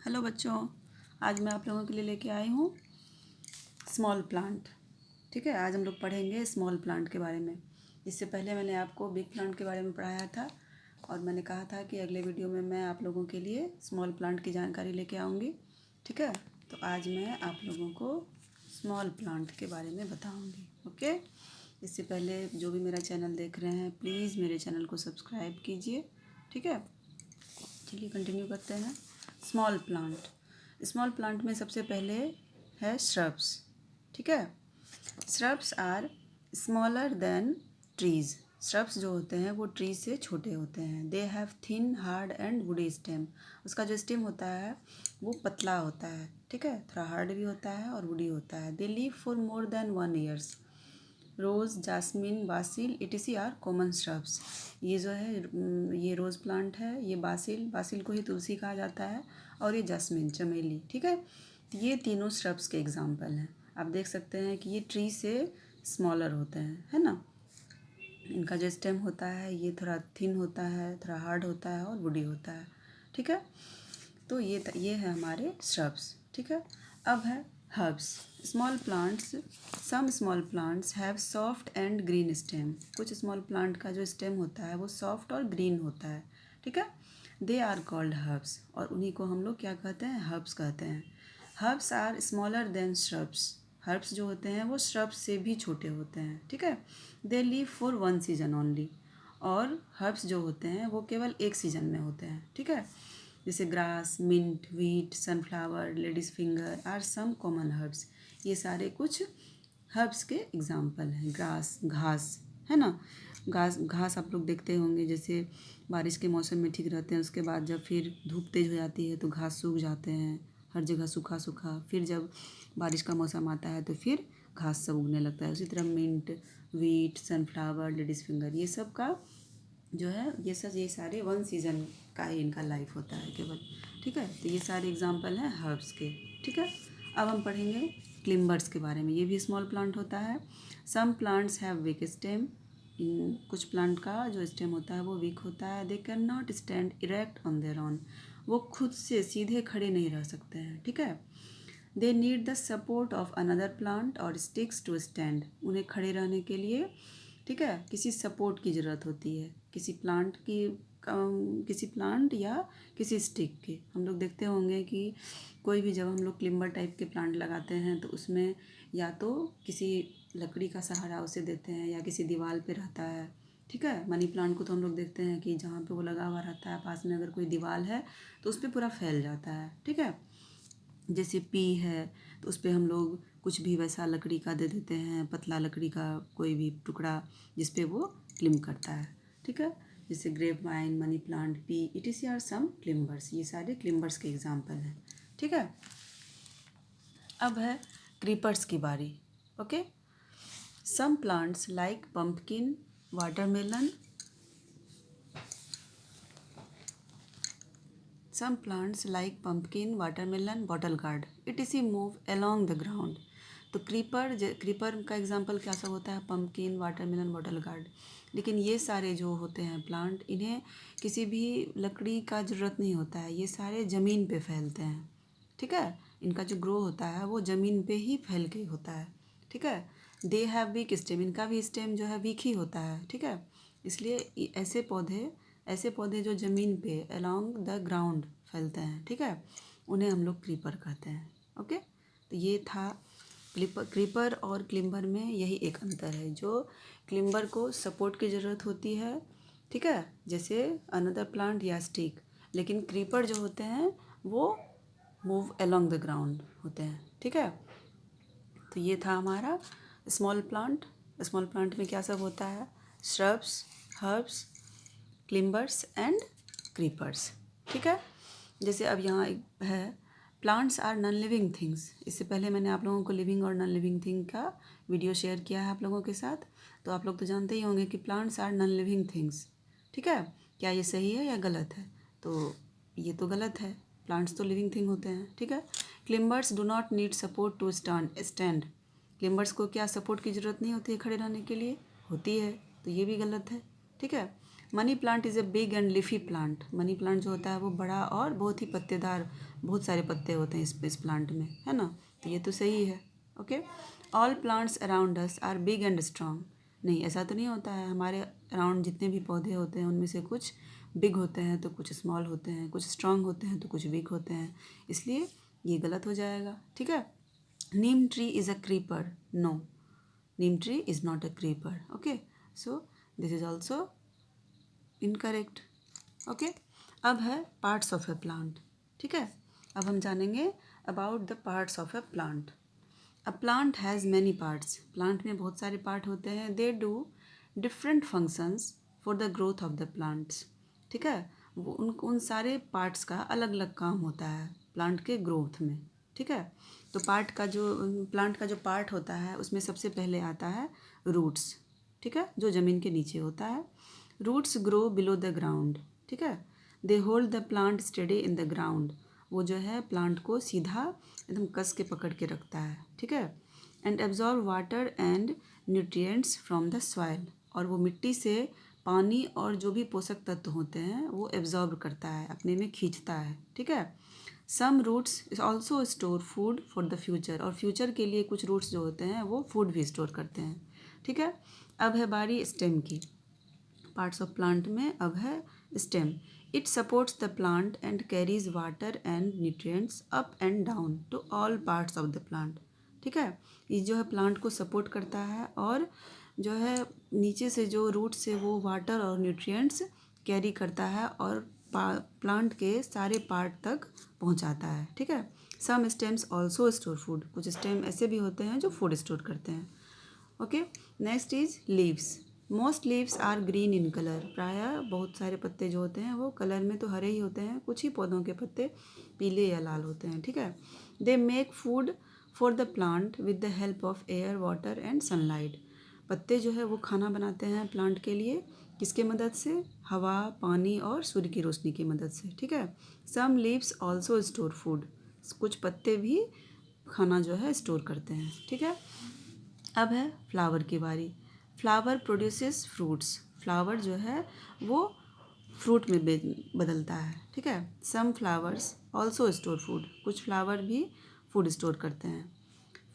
Hello बच्चों, आज मैं आप लोगों के लिए लेके आई हूँ स्मॉल प्लांट। ठीक है, आज हम लोग पढ़ेंगे स्मॉल प्लांट के बारे में। इससे पहले मैंने आपको बिग प्लांट के बारे में पढ़ाया था और मैंने कहा था कि अगले वीडियो में मैं आप लोगों के लिए स्मॉल प्लांट की जानकारी लेके आऊँगी। ठीक है, तो आज मैं आप लोगों को स्मॉल प्लांट के बारे में बताऊँगी। ओके, इससे पहले जो भी मेरा चैनल देख रहे हैं प्लीज़ मेरे चैनल को सब्सक्राइब कीजिए। ठीक है, चलिए कंटिन्यू करते हैं। स्मॉल प्लांट में सबसे पहले है श्रब्स। ठीक है, shrubs are smaller than trees. Shrubs जो होते हैं वो ट्री से छोटे होते हैं। They have thin hard and woody stem. उसका जो स्टेम होता है वो पतला होता है। ठीक है, थोड़ा हार्ड भी होता है और वुडी होता है। They live for more than 1 years. Rose, jasmine, basil etc are common shrubs. ये जो है ये रोज़ प्लांट है, ये बासिल को ही तुलसी कहा जाता है, और ये जासमिन चमेली। ठीक है, तो ये तीनों श्रब्स के एग्जाम्पल हैं। आप देख सकते हैं कि ये ट्री से स्मॉलर होते हैं, है ना। इनका जो स्टेम होता है ये थोड़ा थिन होता है, थोड़ा हार्ड होता है और वुडी होता है। ठीक है, तो ये है हमारे श्रब्स। ठीक है, अब है herbs. Small plants, some small plants have soft and green stem. कुछ स्मॉल प्लांट का जो स्टेम होता है वो सॉफ्ट और ग्रीन होता है। ठीक है, दे आर कॉल्ड हर्ब्स, और उन्हीं को हम लोग क्या कहते हैं, हर्ब्स कहते हैं। Herbs are smaller than shrubs. Herbs जो होते हैं वो श्रब्स से भी छोटे होते हैं। ठीक है, they live for 1 season only. और हर्ब्स जो होते हैं वो केवल एक सीजन में होते हैं। ठीक है, जैसे grass, mint, wheat, sunflower, ladies finger are some common herbs. ये सारे कुछ हर्ब्स के एग्जाम्पल हैं। ग्रास, घास, है ना। घास आप लोग देखते होंगे, जैसे बारिश के मौसम में ठीक रहते हैं, उसके बाद जब फिर धूप तेज़ हो जाती है तो घास सूख जाते हैं, हर जगह सूखा सूखा। फिर जब बारिश का मौसम आता है तो फिर घास सब उगने लगता है। उसी तरह mint, wheat, sunflower, ladies finger, ये सब का जो है ये सारे 1 सीज़न का ही इनका लाइफ होता है केवल। ठीक है, तो ये सारे एग्जांपल हैं हर्ब्स के। ठीक है, अब हम पढ़ेंगे क्लिम्बर्स के बारे में। ये भी स्मॉल प्लांट होता है। Some plants have weak stem. इन कुछ प्लांट का जो स्टेम होता है वो वीक होता है। They can not stand erect on their own. वो खुद से सीधे खड़े नहीं रह सकते हैं। ठीक है, they need the support of another plant और स्टिक्स टू स्टैंड। उन्हें खड़े रहने के लिए, ठीक है, किसी सपोर्ट की ज़रूरत होती है, किसी प्लांट या किसी स्टिक के। हम लोग देखते होंगे कि कोई भी जब हम लोग क्लिम्बर टाइप के प्लांट लगाते हैं तो उसमें या तो किसी लकड़ी का सहारा उसे देते हैं या किसी दीवार पे रहता है। ठीक है, मनी प्लांट को तो हम लोग देखते हैं कि जहाँ पे वो लगा हुआ रहता है पास में अगर कोई दीवार है तो उस पर पूरा फैल जाता है। ठीक है, जैसे पी है तो उस पर हम लोग कुछ भी वैसा लकड़ी का दे देते हैं, पतला लकड़ी का कोई भी टुकड़ा जिस पे वो क्लिम करता है। ठीक है, जैसे grape vine, money plant, pea etc are some climbers. ये सारे क्लिम्बर्स के एग्जाम्पल हैं। ठीक है, अब है क्रीपर्स की बारी। Okay, some plants like pumpkin, watermelon, Some plants like pumpkin, watermelon, bottle gourd etc move along the ground. तो क्रीपर का एग्जाम्पल क्या सब होता है, पम्पकिन, वाटरमेलन, बॉटल गार्ड। लेकिन ये सारे जो होते हैं प्लांट, इन्हें किसी भी लकड़ी का ज़रूरत नहीं होता है, ये सारे ज़मीन पे फैलते हैं। ठीक है, इनका जो ग्रो होता है वो ज़मीन पे ही फैल के होता है। ठीक है, दे हैव वीक स्टेम। इनका भी स्टेम जो है वीक ही होता है। ठीक है, इसलिए ऐसे पौधे जो ज़मीन पे अलोंग द ग्राउंड फैलते हैं, ठीक है, उन्हें हम लोग क्रीपर कहते हैं। ओके, तो ये था क्रीपर और क्लिम्बर में यही एक अंतर है। जो क्लिम्बर को सपोर्ट की ज़रूरत होती है, ठीक है, जैसे अनदर प्लांट या स्टिक, लेकिन क्रीपर जो होते हैं वो मूव अलोंग द ग्राउंड होते हैं। ठीक है, तो ये था हमारा स्मॉल प्लांट। स्मॉल प्लांट में क्या सब होता है, shrubs, herbs, climbers and creepers. ठीक है, जैसे अब यहाँ एक है plants are non living things. इससे पहले मैंने आप लोगों को लिविंग और नॉन लिविंग थिंग का वीडियो शेयर किया है आप लोगों के साथ, तो आप लोग तो जानते ही होंगे कि plants are non living things. ठीक है, क्या ये सही है या गलत है, तो ये तो गलत है, प्लांट्स तो लिविंग थिंग होते हैं। ठीक है, climbers do not need support to stand. Climbers को क्या सपोर्ट की ज़रूरत नहीं होती है खड़े रहने के लिए, होती है, तो ये भी गलत है। ठीक है, money plant is a big and leafy plant. Money plant जो होता है वो बड़ा और बहुत ही पत्तेदार, बहुत सारे पत्ते होते हैं इस प्लांट में, है ना। तो ये तो सही है। Okay. All plants around us are big and strong. नहीं, ऐसा तो नहीं होता है। हमारे अराउंड जितने भी पौधे होते हैं उनमें से कुछ बिग होते हैं तो कुछ स्मॉल होते हैं, कुछ स्ट्रांग होते हैं तो कुछ वीक होते हैं, इसलिए ये गलत हो जाएगा। ठीक है। Neem tree is a creeper. No, neem tree is not a creeper. Okay, so this is also incorrect. Okay. अब है पार्ट्स ऑफ ए प्लांट। ठीक है। अब हम जानेंगे about the parts of A plant. A plant has many parts. Plant में बहुत सारे पार्ट होते हैं। They do different functions for the growth of the plants. ठीक है। वो उन सारे पार्ट्स का अलग अलग काम होता है प्लांट के ग्रोथ में। ठीक है। तो प्लांट का जो पार्ट होता है उसमें सबसे पहले आता है रूट्स। ठीक है, जो ज़मीन के नीचे होता है। Roots grow below the ground. ठीक है। They hold the plant steady in the ground. वो जो है प्लांट को सीधा एकदम कस के पकड़ के रखता है। ठीक है। And absorb water and nutrients from the soil. और वो मिट्टी से पानी और जो भी पोषक तत्व होते हैं वो एब्जॉर्ब करता है, अपने में खींचता है। ठीक है। Some roots also store food for the future. और फ्यूचर के लिए कुछ रूट्स जो होते हैं वो फूड भी स्टोर करते हैं। ठीक है। अब है बारी स्टेम की। पार्ट्स ऑफ प्लांट में अब है stem. It supports the plant and carries water and nutrients up and down to all parts of the plant. ठीक है। ये जो है प्लांट को सपोर्ट करता है और जो है नीचे से जो रूट से वो वाटर और न्यूट्रिएंट्स कैरी करता है और प्लांट के सारे पार्ट तक पहुंचाता है। ठीक है। Some stems also store food. कुछ स्टेम ऐसे भी होते हैं जो फूड स्टोर करते हैं। Okay. Next is leaves. Most leaves are green in colour. प्रायः बहुत सारे पत्ते जो होते हैं वो कलर में तो हरे ही होते हैं, कुछ ही पौधों के पत्ते पीले या लाल होते हैं। ठीक है। They make food for the plant with the help of air water and sunlight. पत्ते जो है वो खाना बनाते हैं प्लांट के लिए, किसके मदद से? हवा, पानी और सूर्य की रोशनी की मदद से। ठीक है। Some leaves also store food. कुछ पत्ते भी खाना जो है स्टोर करते हैं। ठीक है। अब है फ्लावर की बारी। Flower produces fruits. फ्लावर जो है वो फ्रूट में बदलता है। ठीक है। Some flowers also store food. कुछ फ्लावर भी फूड स्टोर करते हैं।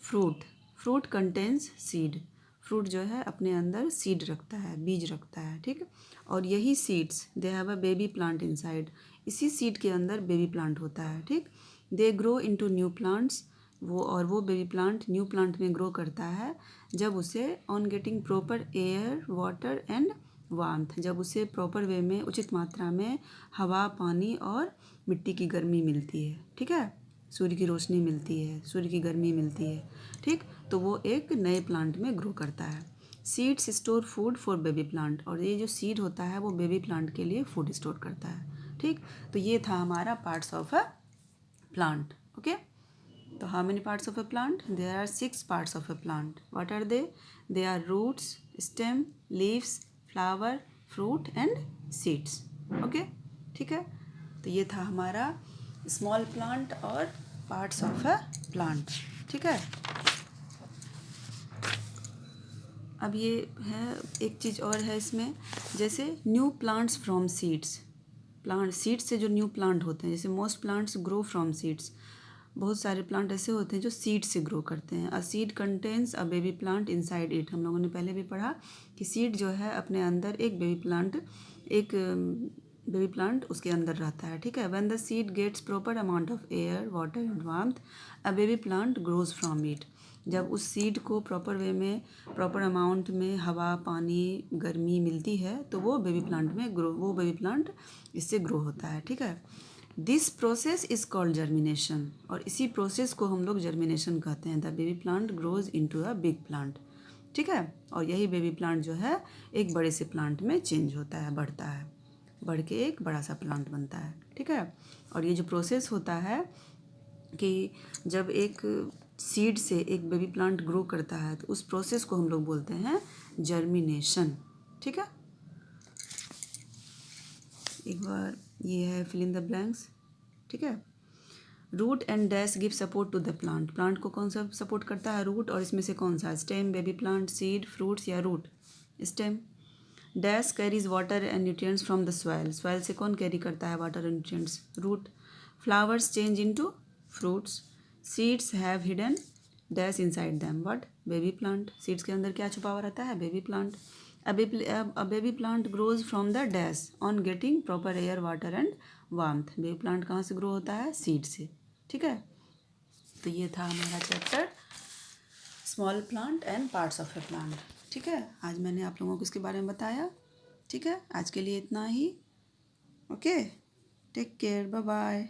Fruit. Fruit contains seed. Fruit जो है अपने अंदर सीड रखता है, बीज रखता है। ठीक है। और यही seeds they have a baby plant inside. इसी सीड के अंदर बेबी प्लांट होता है। ठीक। They grow into new plants. वो बेबी प्लांट न्यू प्लांट में ग्रो करता है जब उसे on getting proper air water and warmth. जब उसे प्रॉपर वे में उचित मात्रा में हवा, पानी और मिट्टी की गर्मी मिलती है। ठीक है। सूर्य की रोशनी मिलती है, सूर्य की गर्मी मिलती है। ठीक। तो वो एक नए प्लांट में ग्रो करता है। Seeds store food for baby plant. और ये जो सीड होता है वो बेबी प्लांट के लिए फूड स्टोर करता है। ठीक। तो ये था हमारा parts of a plant. Okay. तो how many parts of a plant? There are 6 parts of a plant. What are they? They are roots, stem, leaves, flower, fruit and seeds. Okay. ठीक है। तो ये था हमारा स्मॉल प्लांट और parts of a plant. ठीक है। अब ये है एक चीज़ और है इसमें, जैसे new plants from seeds. Plant seeds से जो न्यू प्लांट होते हैं, जैसे most plants grow from seeds. बहुत सारे प्लांट ऐसे होते हैं जो सीड से ग्रो करते हैं। A seed contains a baby plant inside it. हम लोगों ने पहले भी पढ़ा कि सीड जो है अपने अंदर एक बेबी प्लांट उसके अंदर रहता है। ठीक है। When the seed gets proper amount of air water and warmth a baby plant grows from it. जब उस सीड को प्रॉपर वे में, प्रॉपर अमाउंट में हवा, पानी, गर्मी मिलती है तो वो बेबी प्लांट इससे ग्रो होता है। ठीक है। This process is called germination. और इसी प्रोसेस को हम लोग जर्मिनेशन कहते हैं। The baby plant grows into a big plant. ठीक है। और यही बेबी प्लांट जो है एक बड़े से प्लांट में चेंज होता है, बढ़ता है, बढ़ के एक बड़ा सा प्लांट बनता है। ठीक है। और ये जो प्रोसेस होता है कि जब एक सीड से एक बेबी प्लांट ग्रो करता है तो उस प्रोसेस को हम लोग बोलते हैं जर्मिनेशन। ठीक है। एक बार ये है फिल इन द ब्लैंक्स। ठीक है। Root and dash give support to the plant. Plant को कौन सा सपोर्ट करता है? रूट। और इसमें से कौन सा? Stem, baby plant, seed, fruits या root? Stem. Dash carries water and nutrients from the soil, soil से कौन कैरी करता है water and nutrients? Root. Flowers change into fruits. Seeds have hidden dash inside them, what? Baby plant. Seeds के अंदर क्या छुपा हुआ रहता है? Baby plant. A baby plant grows from the dash on getting proper air water and warmth. Baby plant कहाँ से grow होता है? सीड से. ठीक है, तो ये था हमारा chapter small plant and parts of A plant. ठीक है, आज मैंने आप लोगों को इसके बारे में बताया. ठीक है, आज के लिए इतना ही. Okay, take care, bye bye.